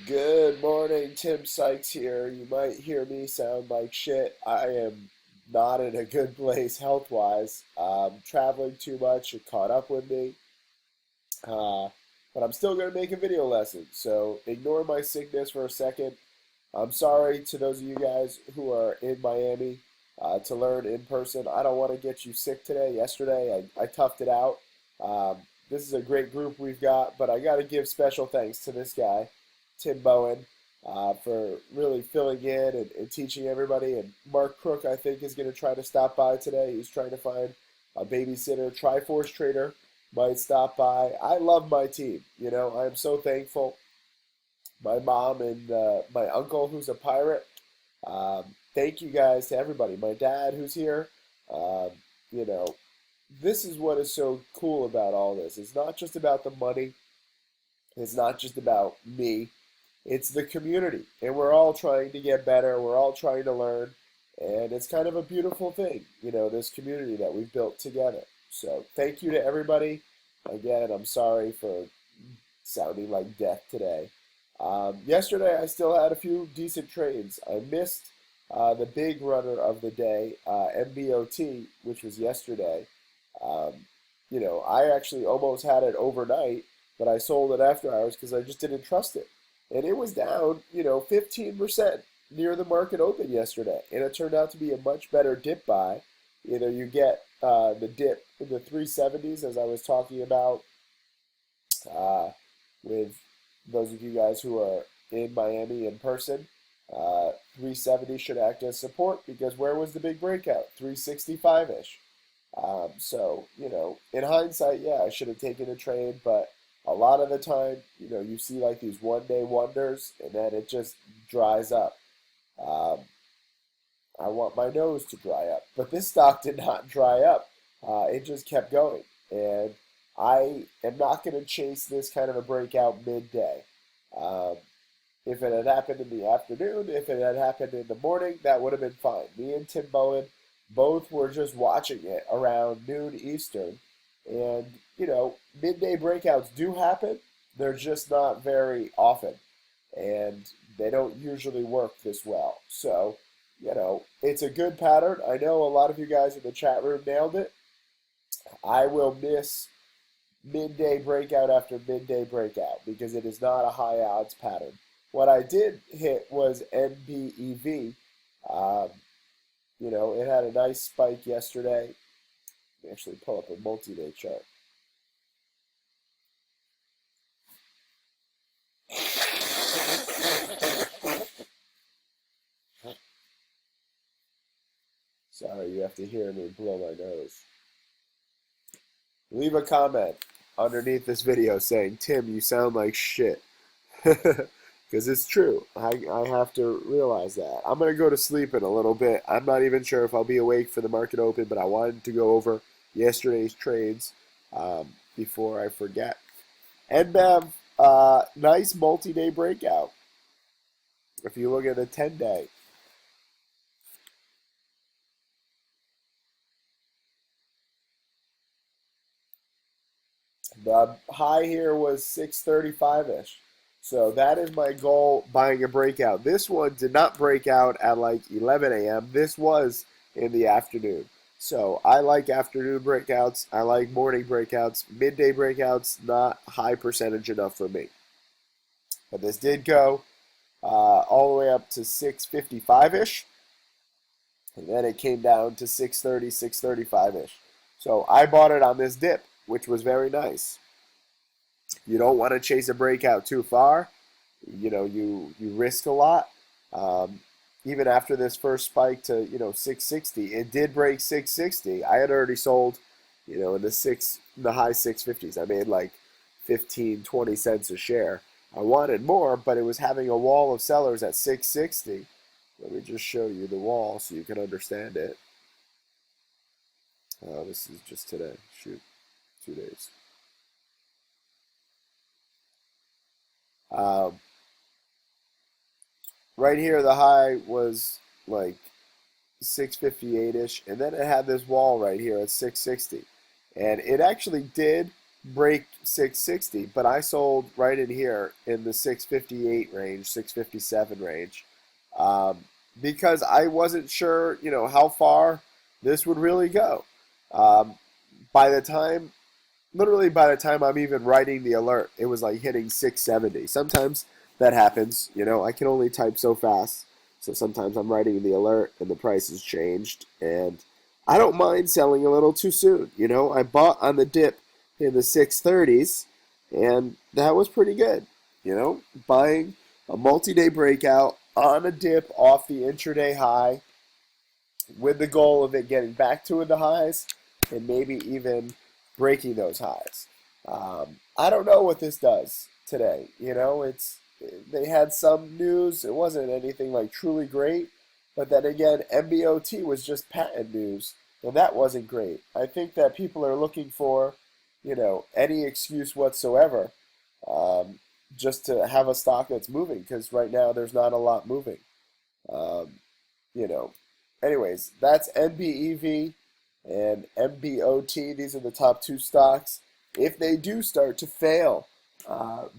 Good morning, Tim Sykes here. You might hear me sound like shit. I am not in a good place health-wise. Traveling too much. It caught up with me. Uh, but I'm still going to make a video lesson, so ignore my sickness for a second. I'm sorry to those of you guys who are in Miami to learn in person. I don't want to get you sick today. Yesterday, I toughed it out. Um, this is a great group we've got, but I got to give special thanks to this guy, Tim Bowen, for really filling in and teaching everybody. And Mark Crook, I think, is going to try to stop by today. He's trying to find a babysitter. Triforce Trader might stop by. I love my team. I am so thankful. My mom and my uncle, who's a pirate. Thank you guys to everybody. My dad, who's here. Um, you know, this is what is so cool about all this. It's not just about the money. It's not just about me. It's the community, and we're all trying to get better. We're all trying to learn, and it's kind of a beautiful thing, this community that we've built together. So thank you to everybody. Again, I'm sorry for sounding like death today. Yesterday, I still had a few decent trades. I missed the big runner of the day, MBOT, which was yesterday. Um, I actually almost had it overnight, but I sold it after hours because I just didn't trust it. And it was down, 15% near the market open yesterday. And it turned out to be a much better dip buy. Either you get the dip in the 370s, as I was talking about uh, with those of you guys who are in Miami in person. 370 should act as support because where was the big breakout? 365-ish. So, in hindsight, yeah, I should have taken a trade, but a lot of the time, you see like these one-day wonders and then it just dries up. Um, I want my nose to dry up, but this stock did not dry up. It just kept going. And I am not going to chase this kind of a breakout midday. Um, if it had happened in the afternoon, if it had happened in the morning, that would have been fine. Me and Tim Bowen both were just watching it around noon Eastern. And, midday breakouts do happen. They're just not very often. And they don't usually work this well. So, it's a good pattern. I know a lot of you guys in the chat room nailed it. I will miss midday breakout after midday breakout because it is not a high odds pattern. What I did hit was NBEV. Um, it had a nice spike yesterday. Let me actually pull up a multi-day chart. Sorry, you have to hear me blow my nose. Leave a comment underneath this video saying, Tim, you sound like shit. Because it's true. I have to realize that. I'm going to go to sleep in a little bit. I'm not even sure if I'll be awake for the market open, but I wanted to go over yesterday's trades before I forget. NBAV, nice multi-day breakout. If you look at the 10-day, the high here was 635-ish. So that is my goal buying a breakout. This one did not break out at like 11 a.m. This was in the afternoon. So I like afternoon breakouts. I like morning breakouts. Midday breakouts, not high percentage enough for me. But this did go all the way up to 655-ish. And then it came down to 630, 635-ish. So I bought it on this dip, which was very nice. You don't want to chase a breakout too far. You risk a lot. Um, Even after this first spike to 660, it did break 660. I had already sold, in the high 650s. I made like 15, 20 cents a share. I wanted more, but it was having a wall of sellers at 660. Let me just show you the wall so you can understand it. This is just today. Shoot, 2 days. Um, right here, the high was like 658-ish, and then it had this wall right here at 660. And it actually did break 660, but I sold right in here in the 658 range, 657 range, um, because I wasn't sure, how far this would really go. Um, by the time Literally by the time I'm even writing the alert, it was like hitting 670. Sometimes that happens, I can only type so fast. So sometimes I'm writing the alert and the price has changed. And I don't mind selling a little too soon. I bought on the dip in the 630s, and that was pretty good. Buying a multi day breakout on a dip off the intraday high with the goal of it getting back to the highs and maybe even breaking those highs. I don't know what this does today. They had some news. It wasn't anything like truly great, but then again, MBOT was just patent news, and that wasn't great. I think that people are looking for, any excuse whatsoever, um, just to have a stock that's moving because right now there's not a lot moving. Um, you know. Anyways, that's NBEV and MBOT. These are the top two stocks. If they do start to fail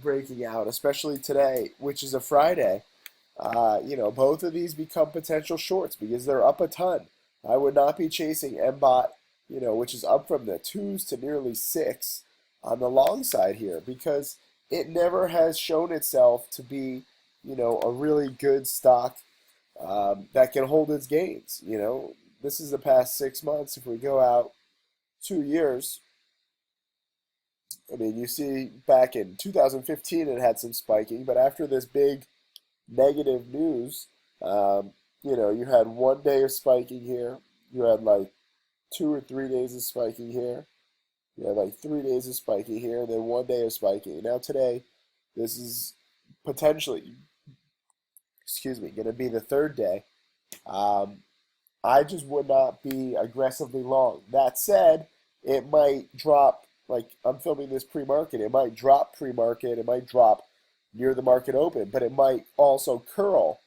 breaking out, especially today, which is a Friday, both of these become potential shorts because they're up a ton. I would not be chasing MBOT, which is up from the twos to nearly six on the long side here because it never has shown itself to be, a really good stock that can hold its gains. This is the past 6 months. If we go out 2 years, I mean, you see back in 2015 it had some spiking, but after this big negative news, you had one day of spiking here. You had like 2 or 3 days of spiking here. You had like 3 days of spiking here, then one day of spiking. Now today, this is potentially, excuse me, going to be the third day. Um, I just would not be aggressively long. That said, it might drop, like I'm filming this pre-market, it might drop pre-market, it might drop near the market open, but it might also curl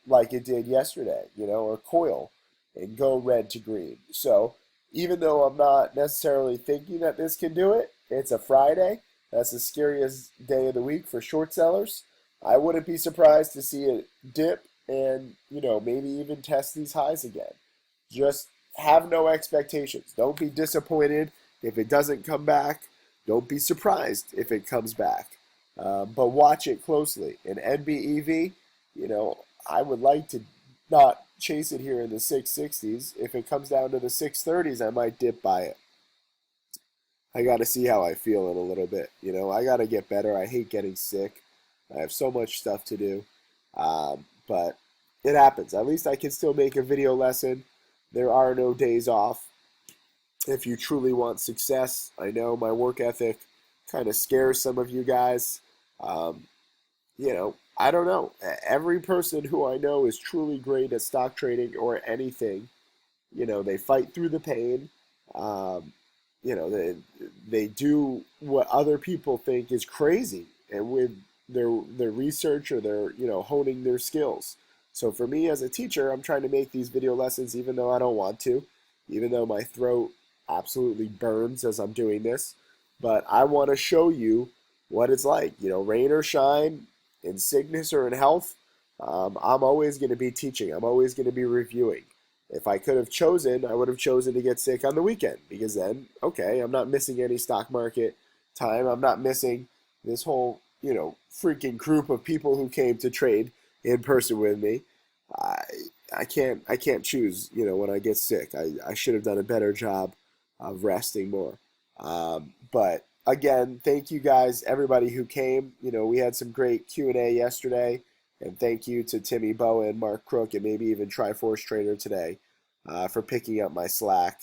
like it did yesterday, or coil and go red to green. So even though I'm not necessarily thinking that this can do it, it's a Friday. That's the scariest day of the week for short sellers. I wouldn't be surprised to see it dip and maybe even test these highs again. Just have no expectations. Don't be disappointed if it doesn't come back. Don't be surprised if it comes back. But watch it closely. In NBEV, I would like to not chase it here in the 660s. If it comes down to the 630s, I might dip by it. I got to see how I feel in a little bit. I got to get better. I hate getting sick. I have so much stuff to do. But it happens. At least I can still make a video lesson. There are no days off. If you truly want success, I know my work ethic kind of scares some of you guys. Um, I don't know. Every person who I know is truly great at stock trading or anything. They fight through the pain. Um, they do what other people think is crazy, and with their research or their honing their skills. So for me as a teacher, I'm trying to make these video lessons even though I don't want to, even though my throat absolutely burns as I'm doing this. But I want to show you what it's like. Rain or shine, in sickness or in health, I'm always going to be teaching. I'm always going to be reviewing. If I could have chosen, I would have chosen to get sick on the weekend because then, okay, I'm not missing any stock market time. I'm not missing this whole, freaking group of people who came to trade in person with me. I I can't choose, when I get sick. I should have done a better job of resting more. But again, thank you guys, everybody who came. We had some great Q&A yesterday. And thank you to Timmy Bowen, Mark Crook, and maybe even Triforce Trader today for picking up my slack.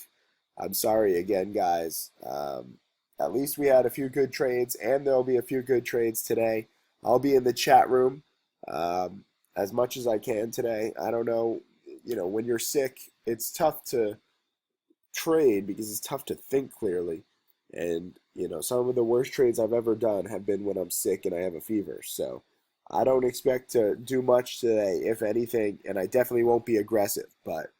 I'm sorry again, guys. At least we had a few good trades, and there'll be a few good trades today. I'll be in the chat room as much as I can today. I don't know, when you're sick, it's tough to trade because it's tough to think clearly. And, some of the worst trades I've ever done have been when I'm sick and I have a fever. So I don't expect to do much today, if anything, and I definitely won't be aggressive, but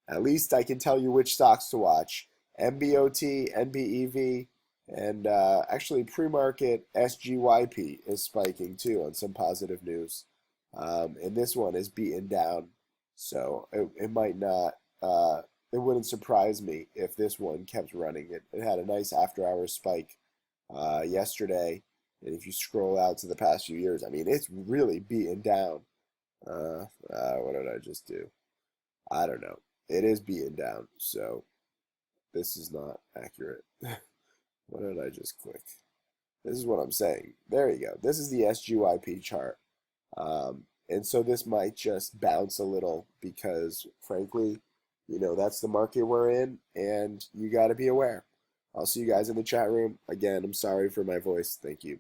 at least I can tell you which stocks to watch. MBOT, NBEV, And actually, pre-market SGYP is spiking too on some positive news. And this one is beaten down. So it might not, it wouldn't surprise me if this one kept running. It had a nice after hours spike yesterday. And if you scroll out to the past few years, I mean, it's really beaten down. What did I just do? I don't know. It is beaten down. So this is not accurate. What did I just click? This is what I'm saying. There you go. This is the SGYP chart. And so this might just bounce a little because, frankly, that's the market we're in, and you got to be aware. I'll see you guys in the chat room. Again, I'm sorry for my voice. Thank you.